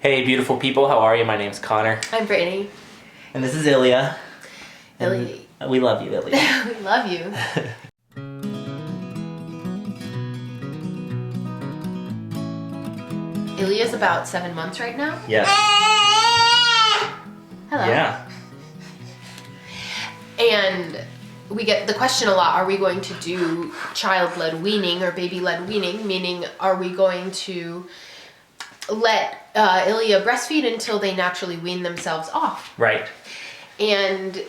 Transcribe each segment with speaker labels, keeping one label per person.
Speaker 1: Hey, beautiful people, how are you? My name's Connor.
Speaker 2: I'm Brittany.
Speaker 1: And this is Ilya.
Speaker 2: Ilya.
Speaker 1: We love you, Ilya.
Speaker 2: We love you. Ilya's about 7 months right now.
Speaker 1: Yes.
Speaker 2: Hello.
Speaker 1: Yeah.
Speaker 2: And we get the question a lot, are we going to do child-led weaning or baby-led weaning? Meaning, are we going to let Ilya breastfeed until they naturally wean themselves off?
Speaker 1: Right.
Speaker 2: And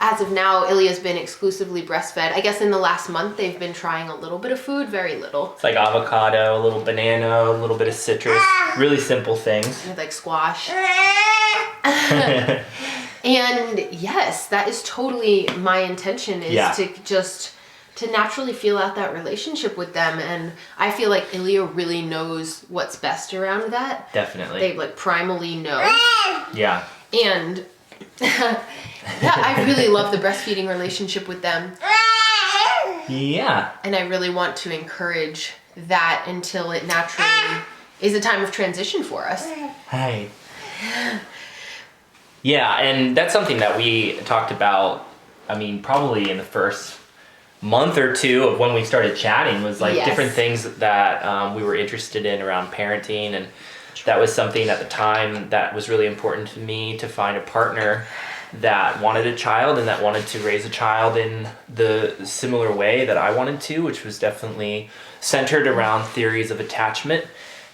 Speaker 2: as of now, Ilya's been exclusively breastfed. I guess in the last month, they've been trying a little bit of food, very little.
Speaker 1: It's like avocado, a little banana, a little bit of citrus. Really simple things.
Speaker 2: With like squash. And yes, that is totally my intention, is to naturally feel out that relationship with them. And I feel like Ilya really knows what's best around that.
Speaker 1: Definitely.
Speaker 2: They like primally know.
Speaker 1: Yeah.
Speaker 2: And yeah, I really love the breastfeeding relationship with them.
Speaker 1: Yeah.
Speaker 2: And I really want to encourage that until it naturally is a time of transition for us.
Speaker 1: Hi. Yeah, and that's something that we talked about, I mean, probably in the first month or two of when we started chatting, was like different things that we were interested in around parenting. And that was something at the time that was really important to me, to find a partner that wanted a child and that wanted to raise a child in the similar way that I wanted to, which was definitely centered around theories of attachment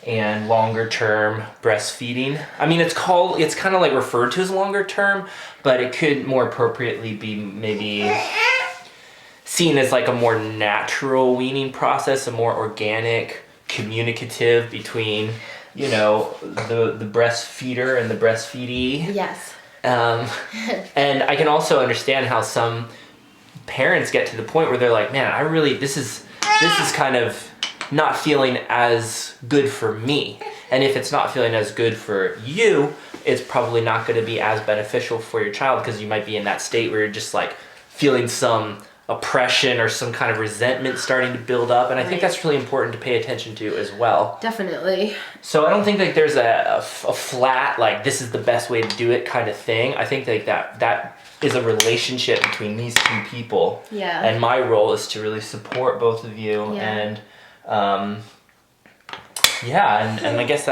Speaker 1: and longer term breastfeeding. I mean, it's kind of like referred to as longer term, but it could more appropriately be maybe seen as like a more natural weaning process, a more organic, communicative between, you know, the breastfeeder and the breastfeedee.
Speaker 2: Yes.
Speaker 1: And I can also understand how some parents get to the point where they're like, man, this is kind of not feeling as good for me. And if it's not feeling as good for you, it's probably not going to be as beneficial for your child, because you might be in that state where you're just like feeling some oppression or some kind of resentment starting to build up. And I think that's really important to pay attention to as well.
Speaker 2: Definitely.
Speaker 1: So I don't think like there's a flat, like, this is the best way to do it kind of thing. I think like that is a relationship between these two people.
Speaker 2: Yeah.
Speaker 1: And my role is to really support both of you.
Speaker 2: Yeah.
Speaker 1: And and I guess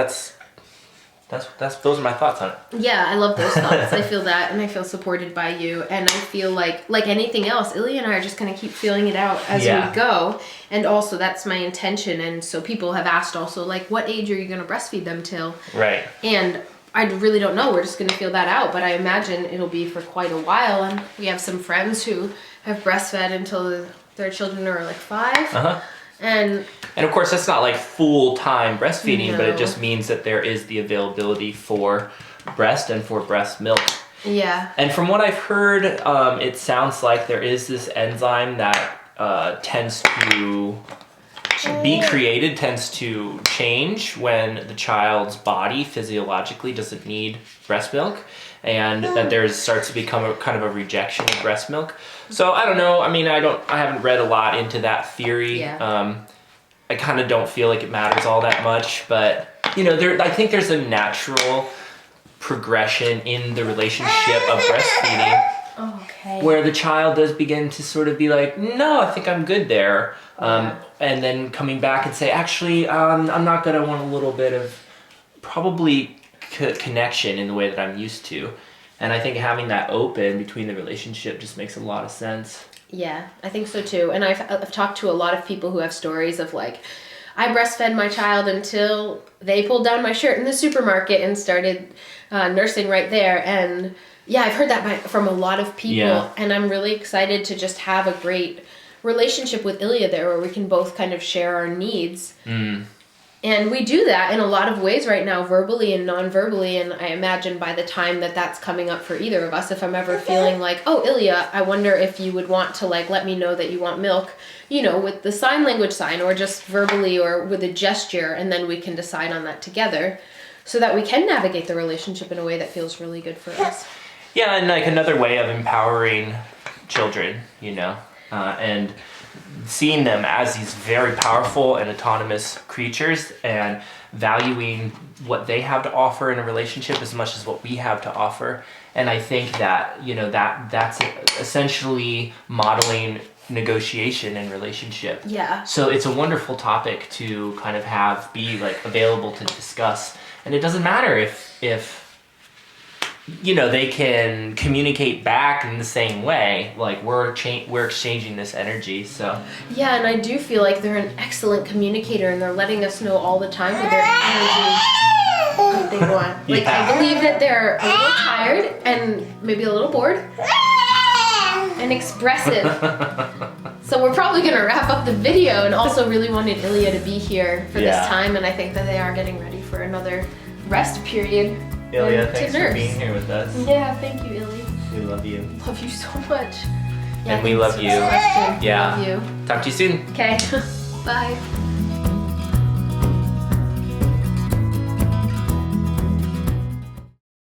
Speaker 1: those are my thoughts on it.
Speaker 2: Yeah, I love those thoughts. I feel that, and I feel supported by you, and I feel like anything else, Ilya and I are just going to keep feeling it out as we go. And also, that's my intention. And so people have asked also, like, what age are you going to breastfeed them till?
Speaker 1: Right.
Speaker 2: And I really don't know. We're just going to feel that out, but I imagine it'll be for quite a while. And we have some friends who have breastfed until their children are like 5.
Speaker 1: Uh-huh.
Speaker 2: And
Speaker 1: of course, that's not like full-time breastfeeding,
Speaker 2: No.
Speaker 1: but it just means that there is the availability for breast and for breast milk.
Speaker 2: yeah.
Speaker 1: And from what I've heard, it sounds like there is this enzyme that tends to be created, tends to change when the child's body physiologically doesn't need breast milk, and that there starts to become a kind of a rejection of breast milk. So I don't know. I mean, I haven't read a lot into that theory.
Speaker 2: Yeah.
Speaker 1: I kind of don't feel like it matters all that much, but you know, I think there's a natural progression in the relationship of breastfeeding.
Speaker 2: Okay.
Speaker 1: Where the child does begin to sort of be like, no, I think I'm good there. And then coming back and say, actually, I'm not going to want a little bit of probably connection in the way that I'm used to. And I think having that open between the relationship just makes a lot of sense.
Speaker 2: Yeah, I think so too. And I've talked to a lot of people who have stories of like, I breastfed my child until they pulled down my shirt in the supermarket and started nursing right there. And yeah, I've heard that from a lot of people.
Speaker 1: Yeah.
Speaker 2: And I'm really excited to just have a great relationship with Ilya there, where we can both kind of share our needs. And we do that in a lot of ways right now, verbally and non-verbally. And I imagine by the time that that's coming up for either of us, if I'm ever feeling like, oh, Ilya, I wonder if you would want to like let me know that you want milk, you know, with the sign language sign, or just verbally, or with a gesture, and then we can decide on that together so that we can navigate the relationship in a way that feels really good for us.
Speaker 1: Yeah, and like another way of empowering children, you know, and seeing them as these very powerful and autonomous creatures, and valuing what they have to offer in a relationship as much as what we have to offer. And I think that, you know, that's essentially modeling negotiation in relationship.
Speaker 2: Yeah.
Speaker 1: So it's a wonderful topic to kind of have be like available to discuss. And it doesn't matter if you know, they can communicate back in the same way. Like we're exchanging this energy. So
Speaker 2: yeah, and I do feel like they're an excellent communicator, and they're letting us know all the time with their energy what they want. Like I believe that they're a little tired and maybe a little bored and expressive. So we're probably gonna wrap up the video, and also really wanted Ilya to be here for this time, and I think that they are getting ready for another rest period.
Speaker 1: Ilya, thanks for being here with us.
Speaker 2: Yeah, thank you, Ilya.
Speaker 1: We love you.
Speaker 2: Love you so much.
Speaker 1: And we love you.
Speaker 2: Yeah.
Speaker 1: Yeah.
Speaker 2: Love you.
Speaker 1: Talk to you soon.
Speaker 2: Okay. Bye.